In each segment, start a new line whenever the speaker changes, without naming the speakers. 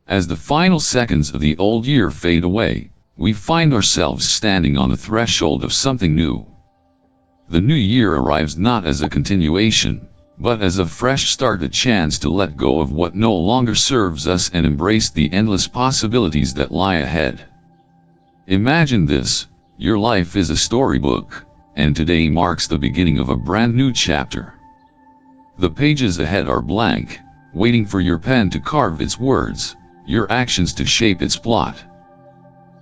As the final seconds of the old year fade away, we find ourselves standing on the threshold of something new. The new year arrives not as a continuation, but as a fresh start, a chance to let go of what no longer serves us and embrace the endless possibilities that lie ahead. Imagine this: your life is a storybook, and today marks the beginning of a brand new chapter. The pages ahead are blank, waiting for your pen to carve its words, your actions to shape its plot.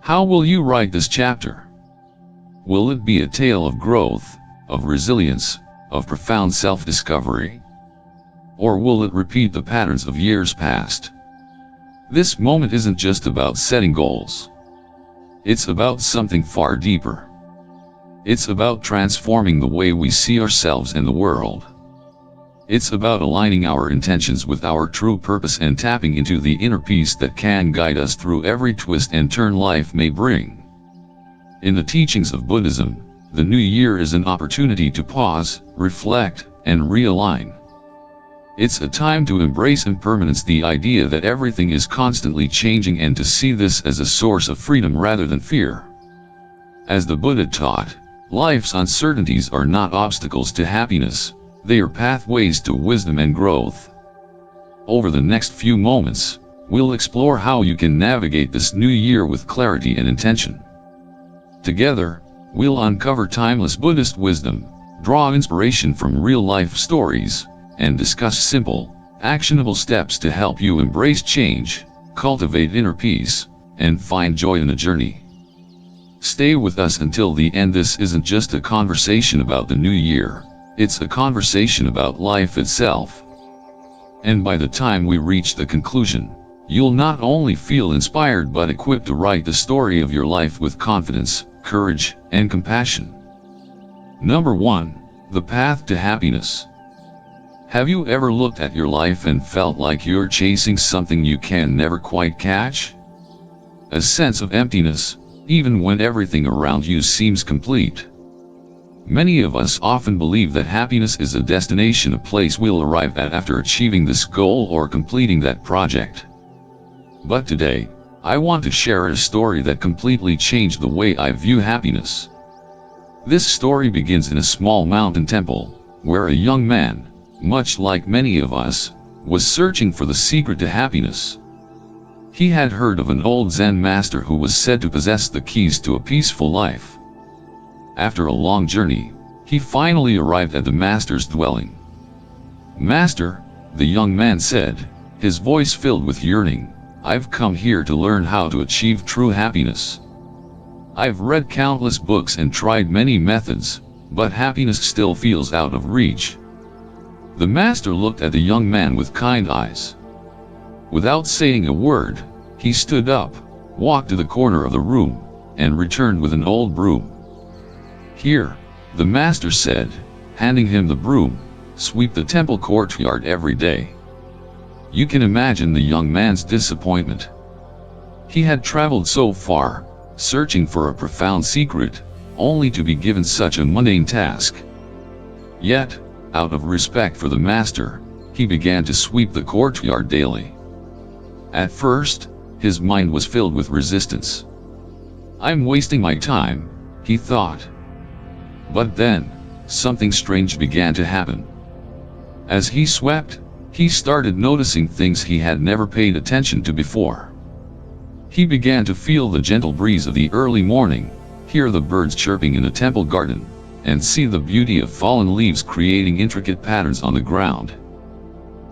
How will you write this chapter? Will it be a tale of growth, of resilience, of profound self-discovery? Or will it repeat the patterns of years past? This moment isn't just about setting goals. It's about something far deeper. It's about transforming the way we see ourselves and the world. It's about aligning our intentions with our true purpose and tapping into the inner peace that can guide us through every twist and turn life may bring. In the teachings of Buddhism, the new year is an opportunity to pause, reflect, and realign. It's a time to embrace impermanence, the idea that everything is constantly changing, and to see this as a source of freedom rather than fear. As the Buddha taught, life's uncertainties are not obstacles to happiness. They are pathways to wisdom and growth. Over the next few moments, we'll explore how you can navigate this new year with clarity and intention. Together, we'll uncover timeless Buddhist wisdom, draw inspiration from real-life stories, and discuss simple, actionable steps to help you embrace change, cultivate inner peace, and find joy in the journey. Stay with us until the end. This isn't just a conversation about the new year. It's a conversation about life itself. And by the time we reach the conclusion, you'll not only feel inspired but equipped to write the story of your life with confidence, courage, and compassion. Number 1. The path to happiness. Have you ever looked at your life and felt like you're chasing something you can never quite catch? A sense of emptiness, even when everything around you seems complete. Many of us often believe that happiness is a destination, a place we'll arrive at after achieving this goal or completing that project. But today, I want to share a story that completely changed the way I view happiness. This story begins in a small mountain temple, where a young man, much like many of us, was searching for the secret to happiness. He had heard of an old Zen master who was said to possess the keys to a peaceful life. After a long journey, he finally arrived at the master's dwelling. "Master," the young man said, his voice filled with yearning, "I've come here to learn how to achieve true happiness. I've read countless books and tried many methods, but happiness still feels out of reach." The master looked at the young man with kind eyes. Without saying a word, he stood up, walked to the corner of the room, and returned with an old broom. "Here," the master said, handing him the broom, "sweep the temple courtyard every day." You can imagine the young man's disappointment. He had traveled so far, searching for a profound secret, only to be given such a mundane task. Yet, out of respect for the master, he began to sweep the courtyard daily. At first, his mind was filled with resistance. "I'm wasting my time," he thought. But then, something strange began to happen. As he swept, he started noticing things he had never paid attention to before. He began to feel the gentle breeze of the early morning, hear the birds chirping in the temple garden, and see the beauty of fallen leaves creating intricate patterns on the ground.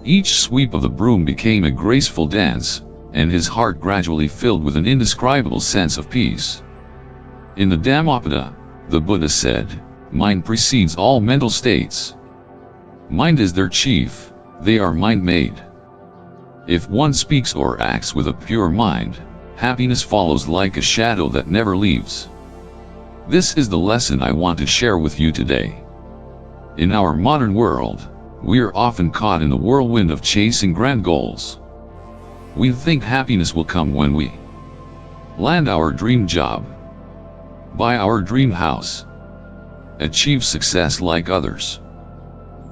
Each sweep of the broom became a graceful dance, and his heart gradually filled with an indescribable sense of peace. In the Dhammapada, the Buddha said, "Mind precedes all mental states. Mind is their chief, they are mind-made. If one speaks or acts with a pure mind, happiness follows like a shadow that never leaves." This is the lesson I want to share with you today. In our modern world, we are often caught in the whirlwind of chasing grand goals. We think happiness will come when we land our dream job, buy our dream house, achieve success like others.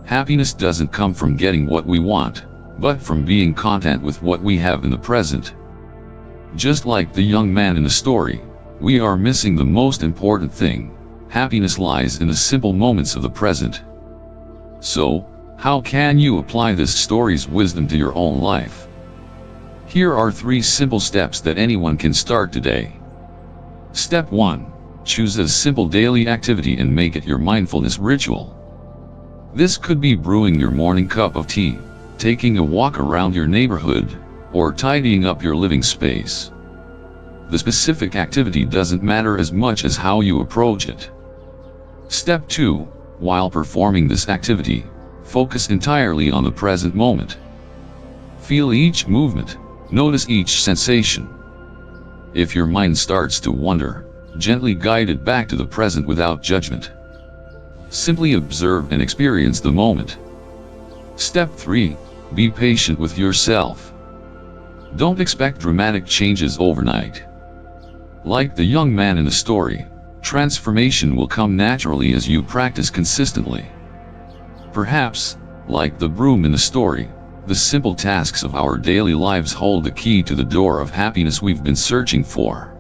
Happiness doesn't come from getting what we want, but from being content with what we have in the present, Just like the young man in the story, we are missing the most important thing. Happiness lies in the simple moments of the present. So, how can you apply this story's wisdom to your own life? Here are 3 simple steps that anyone can start today. Step 1. Choose a simple daily activity and make it your mindfulness ritual. This could be brewing your morning cup of tea, taking a walk around your neighborhood, or tidying up your living space. The specific activity doesn't matter as much as how you approach it. Step 2. While performing this activity, focus entirely on the present moment. Feel each movement, notice each sensation. If your mind starts to wander, gently guide it back to the present without judgment. Simply observe and experience the moment. Step 3. Be patient with yourself. Don't expect dramatic changes overnight. Like the young man in the story, transformation will come naturally as you practice consistently. Perhaps, like the broom in the story, the simple tasks of our daily lives hold the key to the door of happiness we've been searching for.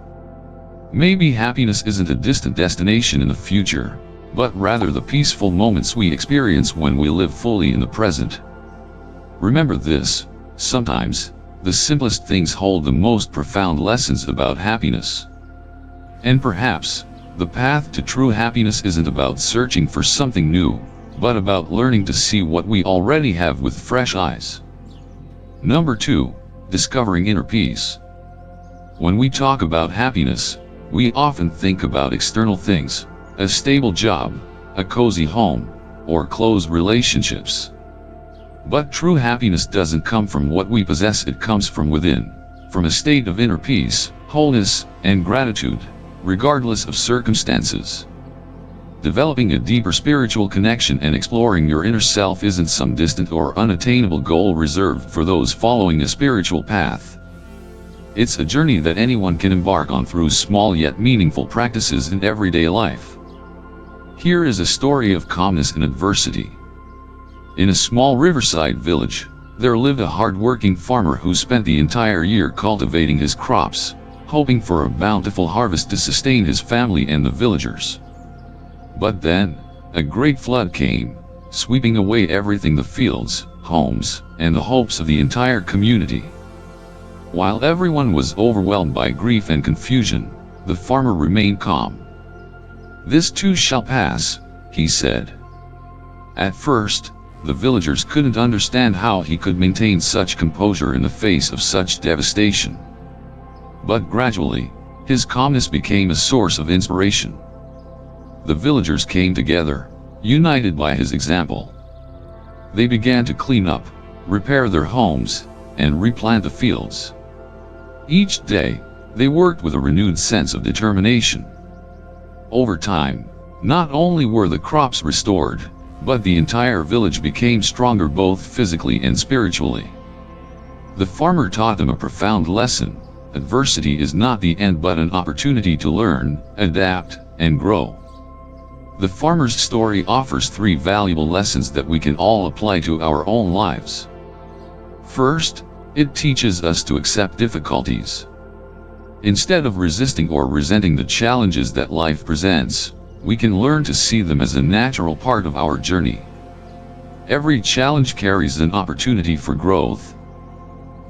Maybe happiness isn't a distant destination in the future, but rather the peaceful moments we experience when we live fully in the present. Remember this: sometimes, the simplest things hold the most profound lessons about happiness. And perhaps, the path to true happiness isn't about searching for something new, but about learning to see what we already have with fresh eyes. Number 2. Discovering inner peace. When we talk about happiness, we often think about external things: a stable job, a cozy home, or close relationships. But true happiness doesn't come from what we possess, it comes from within, from a state of inner peace, wholeness, and gratitude, regardless of circumstances. Developing a deeper spiritual connection and exploring your inner self isn't some distant or unattainable goal reserved for those following a spiritual path. It's a journey that anyone can embark on through small yet meaningful practices in everyday life. Here is a story of calmness in adversity. In a small riverside village, there lived a hard-working farmer who spent the entire year cultivating his crops, hoping for a bountiful harvest to sustain his family and the villagers. But then, a great flood came, sweeping away everything: the fields, homes, and the hopes of the entire community. While everyone was overwhelmed by grief and confusion, the farmer remained calm. "This too shall pass," he said. At first, the villagers couldn't understand how he could maintain such composure in the face of such devastation. But gradually, his calmness became a source of inspiration. The villagers came together, united by his example. They began to clean up, repair their homes, and replant the fields. Each day, they worked with a renewed sense of determination. Over time, not only were the crops restored, but the entire village became stronger both physically and spiritually. The farmer taught them a profound lesson: adversity is not the end but an opportunity to learn, adapt, and grow. The farmer's story offers 3 valuable lessons that we can all apply to our own lives. First, it teaches us to accept difficulties. Instead of resisting or resenting the challenges that life presents, we can learn to see them as a natural part of our journey. Every challenge carries an opportunity for growth.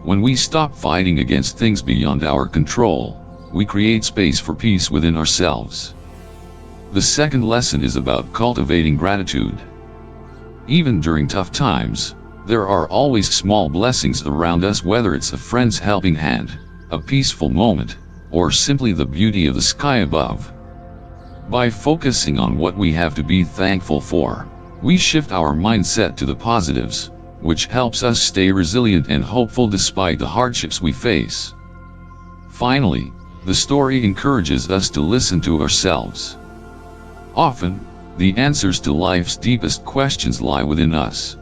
When we stop fighting against things beyond our control, we create space for peace within ourselves. The second lesson is about cultivating gratitude. Even during tough times, there are always small blessings around us, whether it's a friend's helping hand, a peaceful moment, or simply the beauty of the sky above. By focusing on what we have to be thankful for, we shift our mindset to the positives, which helps us stay resilient and hopeful despite the hardships we face. Finally, the story encourages us to listen to ourselves. Often, the answers to life's deepest questions lie within us.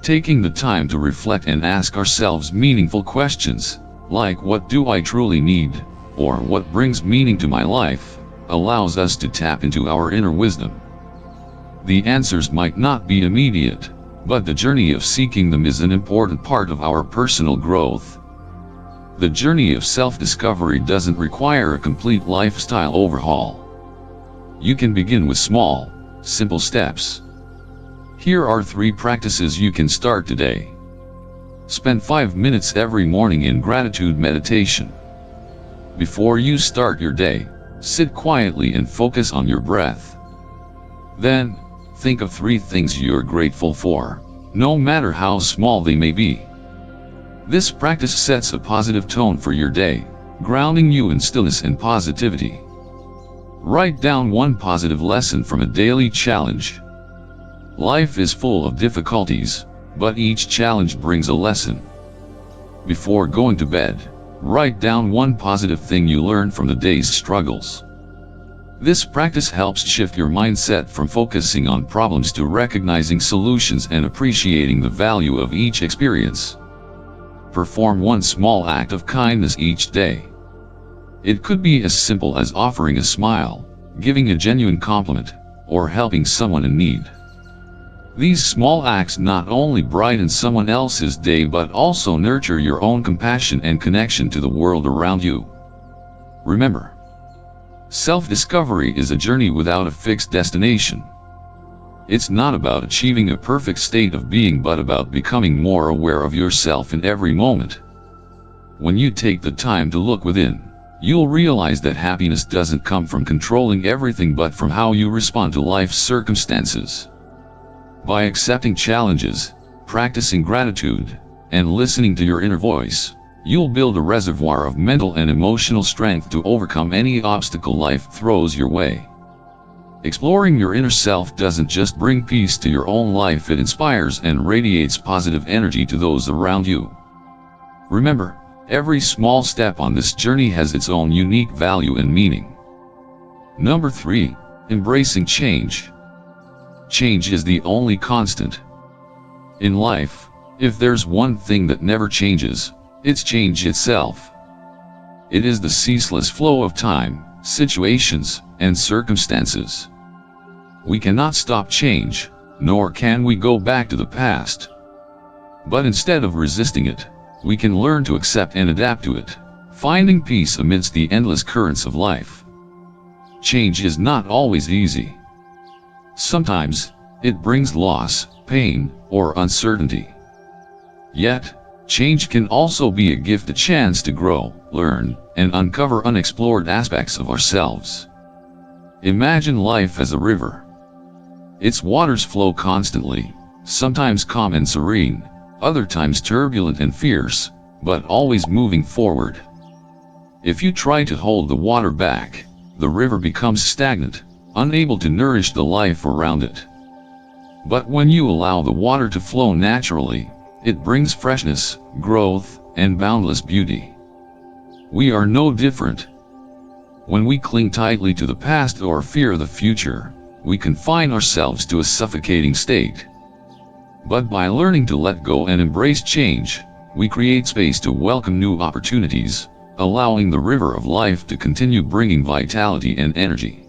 Taking the time to reflect and ask ourselves meaningful questions, like "What do I truly need?" or "What brings meaning to my life?" allows us to tap into our inner wisdom. The answers might not be immediate, but the journey of seeking them is an important part of our personal growth. The journey of self-discovery doesn't require a complete lifestyle overhaul. You can begin with small, simple steps. Here are 3 practices you can start today. Spend 5 minutes every morning in gratitude meditation. Before you start your day, sit quietly and focus on your breath. Then, think of 3 things you're grateful for, no matter how small they may be. This practice sets a positive tone for your day, grounding you in stillness and positivity. Write down 1 positive lesson from a daily challenge. Life is full of difficulties, but each challenge brings a lesson. Before going to bed, write down 1 positive thing you learned from the day's struggles. This practice helps shift your mindset from focusing on problems to recognizing solutions and appreciating the value of each experience. Perform 1 small act of kindness each day. It could be as simple as offering a smile, giving a genuine compliment, or helping someone in need. These small acts not only brighten someone else's day but also nurture your own compassion and connection to the world around you. Remember, self-discovery is a journey without a fixed destination. It's not about achieving a perfect state of being but about becoming more aware of yourself in every moment. When you take the time to look within, you'll realize that happiness doesn't come from controlling everything but from how you respond to life's circumstances. By accepting challenges, practicing gratitude, and listening to your inner voice, you'll build a reservoir of mental and emotional strength to overcome any obstacle life throws your way. Exploring your inner self doesn't just bring peace to your own life, it inspires and radiates positive energy to those around you. Remember, every small step on this journey has its own unique value and meaning. Number 3, embracing change. Change is the only constant. In life, if there's one thing that never changes, it's change itself. It is the ceaseless flow of time, situations, and circumstances. We cannot stop change, nor can we go back to the past. But instead of resisting it, we can learn to accept and adapt to it, finding peace amidst the endless currents of life. Change is not always easy. Sometimes, it brings loss, pain, or uncertainty. Yet, change can also be a gift, a chance to grow, learn, and uncover unexplored aspects of ourselves. Imagine life as a river. Its waters flow constantly, sometimes calm and serene, other times turbulent and fierce, but always moving forward. If you try to hold the water back, the river becomes stagnant, unable to nourish the life around it. But when you allow the water to flow naturally, it brings freshness, growth, and boundless beauty. We are no different. When we cling tightly to the past or fear the future, we confine ourselves to a suffocating state. But by learning to let go and embrace change, we create space to welcome new opportunities, allowing the river of life to continue bringing vitality and energy.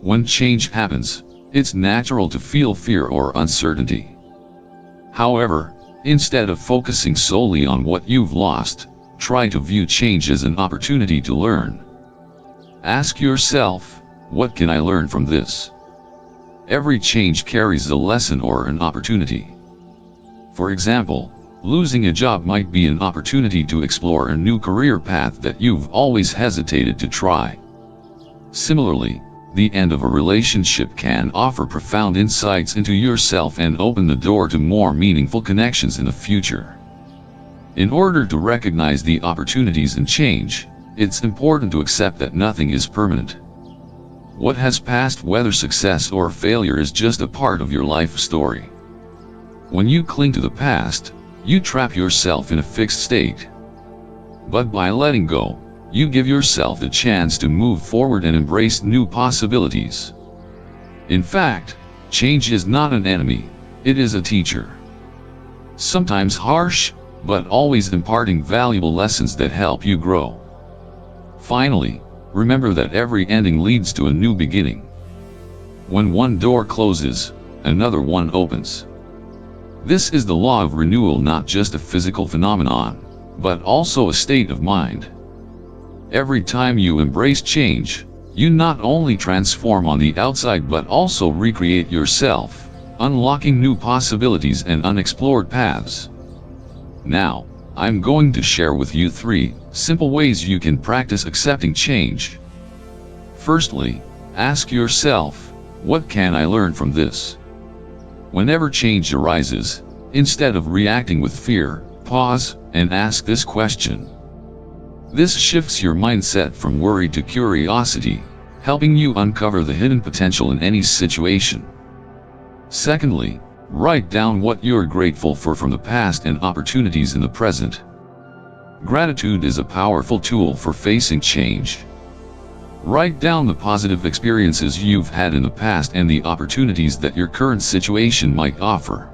When change happens, it's natural to feel fear or uncertainty. However, instead of focusing solely on what you've lost, try to view change as an opportunity to learn. Ask yourself, what can I learn from this? Every change carries a lesson or an opportunity. For example, losing a job might be an opportunity to explore a new career path that you've always hesitated to try. Similarly, the end of a relationship can offer profound insights into yourself and open the door to more meaningful connections in the future. In order to recognize the opportunities in change, it's important to accept that nothing is permanent. What has passed, whether success or failure, is just a part of your life story. When you cling to the past, you trap yourself in a fixed state. But by letting go, you give yourself the chance to move forward and embrace new possibilities. In fact, change is not an enemy, it is a teacher. Sometimes harsh, but always imparting valuable lessons that help you grow. Finally, remember that every ending leads to a new beginning. When one door closes, another one opens. This is the law of renewal, not just a physical phenomenon, but also a state of mind. Every time you embrace change, you not only transform on the outside but also recreate yourself, unlocking new possibilities and unexplored paths. Now, I'm going to share with you 3 simple ways you can practice accepting change. Firstly, ask yourself, what can I learn from this? Whenever change arises, instead of reacting with fear, pause and ask this question. This shifts your mindset from worry to curiosity, helping you uncover the hidden potential in any situation. Secondly, write down what you're grateful for from the past and opportunities in the present. Gratitude is a powerful tool for facing change. Write down the positive experiences you've had in the past and the opportunities that your current situation might offer.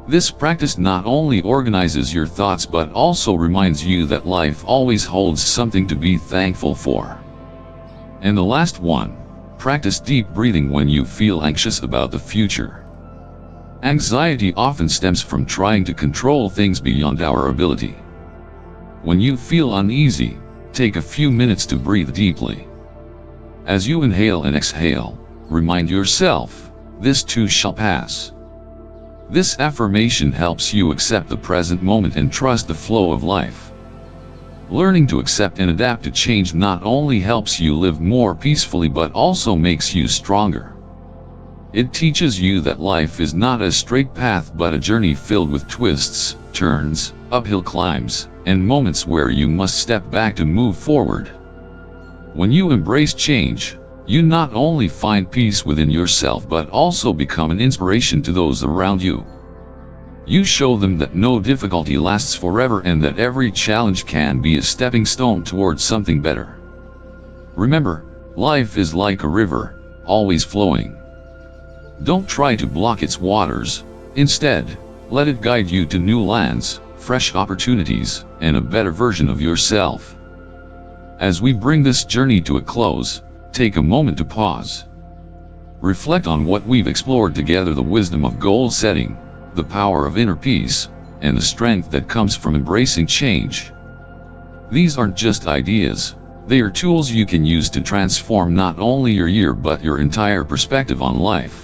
This practice not only organizes your thoughts but also reminds you that life always holds something to be thankful for. And the last one, practice deep breathing when you feel anxious about the future. Anxiety often stems from trying to control things beyond our ability. When you feel uneasy, take a few minutes to breathe deeply. As you inhale and exhale, remind yourself, this too shall pass. This affirmation helps you accept the present moment and trust the flow of life. Learning to accept and adapt to change not only helps you live more peacefully but also makes you stronger. It teaches you that life is not a straight path but a journey filled with twists, turns, uphill climbs, and moments where you must step back to move forward. When you embrace change, you not only find peace within yourself but also become an inspiration to those around you. You show them that no difficulty lasts forever and that every challenge can be a stepping stone towards something better. Remember, life is like a river, always flowing. Don't try to block its waters. Instead, let it guide you to new lands, fresh opportunities, and a better version of yourself. As we bring this journey to a close, take a moment to pause. Reflect on what we've explored together: the wisdom of goal setting, the power of inner peace, and the strength that comes from embracing change. These aren't just ideas, they are tools you can use to transform not only your year but your entire perspective on life.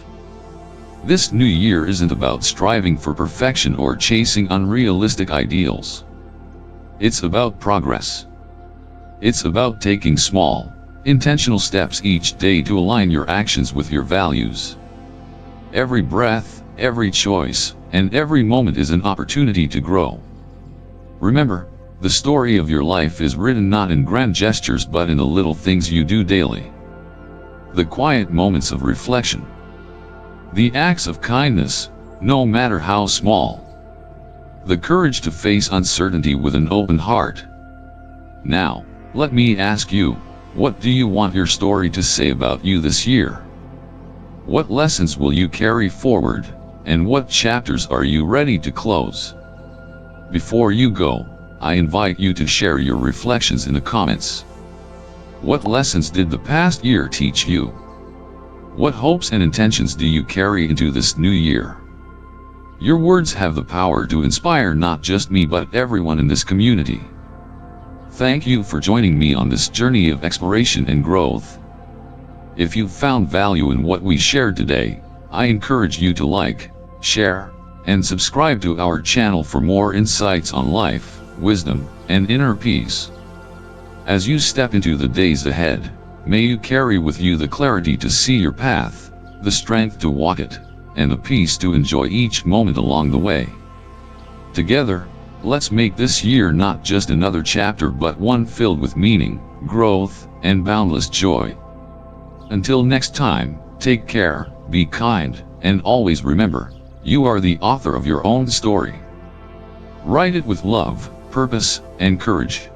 This new year isn't about striving for perfection or chasing unrealistic ideals. It's about progress. It's about taking small, intentional steps each day to align your actions with your values. Every breath, every choice, and every moment is an opportunity to grow. Remember, the story of your life is written not in grand gestures but in the little things you do daily. The quiet moments of reflection. The acts of kindness, no matter how small. The courage to face uncertainty with an open heart. Now, let me ask you, what do you want your story to say about you this year? What lessons will you carry forward, and what chapters are you ready to close? Before you go, I invite you to share your reflections in the comments. What lessons did the past year teach you? What hopes and intentions do you carry into this new year? Your words have the power to inspire not just me but everyone in this community. Thank you for joining me on this journey of exploration and growth. If you found value in what we shared today, I encourage you to like, share, and subscribe to our channel for more insights on life, wisdom, and inner peace. As you step into the days ahead, may you carry with you the clarity to see your path, the strength to walk it, and the peace to enjoy each moment along the way. Together, let's make this year not just another chapter but one filled with meaning, growth, and boundless joy. Until next time, take care, be kind, and always remember, you are the author of your own story. Write it with love, purpose, and courage.